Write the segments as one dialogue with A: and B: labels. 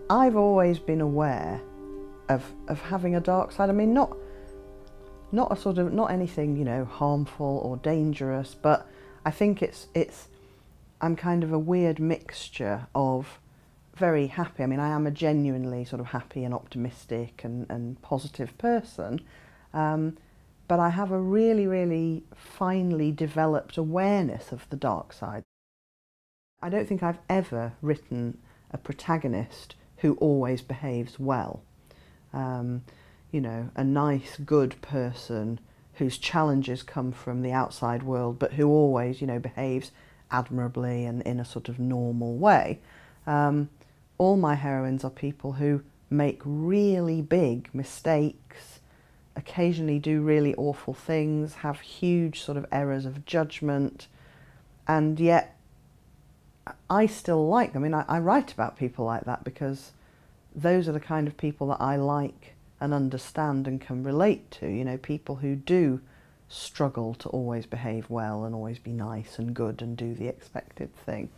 A: I've always been aware of having a dark side. I mean, not a sort of, not anything, you know, harmful or dangerous, but I think I'm kind of a weird mixture of very happy. I mean, I am a genuinely sort of happy and optimistic and positive person, but I have a really, really finely developed awareness of the dark side. I don't think I've ever written a protagonist who always behaves well. You know, a nice, good person whose challenges come from the outside world, but who always, you know, behaves admirably and in a sort of normal way. All my heroines are people who make really big mistakes, occasionally do really awful things, have huge sort of errors of judgment, and yet I still like them. I mean, I write about people like that because those are the kind of people that I like and understand and can relate to, you know, people who do struggle to always behave well and always be nice and good and do the expected thing.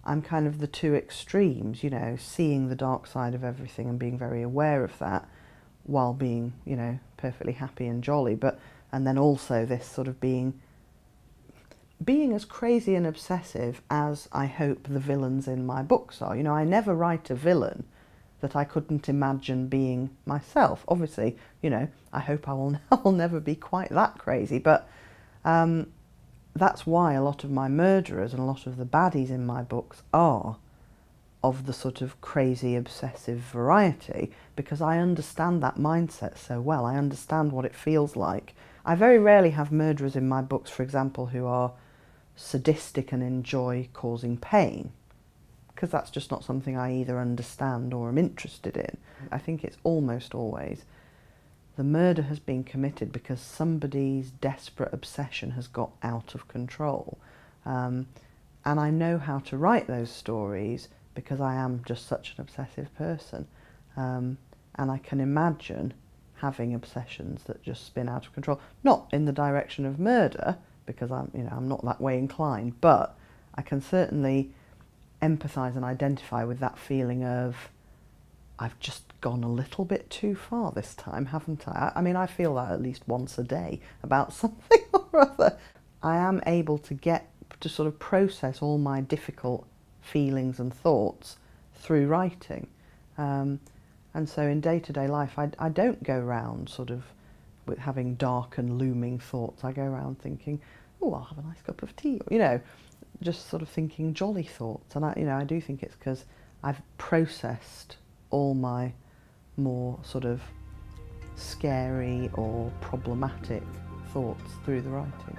A: I'm kind of the two extremes, you know, seeing the dark side of everything and being very aware of that while being, you know, perfectly happy and jolly, and then also this sort of being as crazy and obsessive as I hope the villains in my books are. You know, I never write a villain that I couldn't imagine being myself. Obviously, you know, I hope I will never be quite that crazy, but that's why a lot of my murderers and a lot of the baddies in my books are of the sort of crazy, obsessive variety, because I understand that mindset so well. I understand what it feels like. I very rarely have murderers in my books, for example, who are sadistic and enjoy causing pain, because that's just not something I either understand or am interested in. I think it's almost always the murder has been committed because somebody's desperate obsession has got out of control. And I know how to write those stories because I am just such an obsessive person. And I can imagine having obsessions that just spin out of control. Not in the direction of murder, because I'm not that way inclined, but I can certainly empathise and identify with that feeling of, I've just gone a little bit too far this time, haven't I? I mean, I feel that at least once a day about something or other. I am able to get to sort of process all my difficult feelings and thoughts through writing. And so in day-to-day life, I don't go around sort of with having dark and looming thoughts. I go around thinking, oh, I'll have a nice cup of tea, or, you know, just sort of thinking jolly thoughts. And I do think it's because I've processed all my more sort of scary or problematic thoughts through the writing.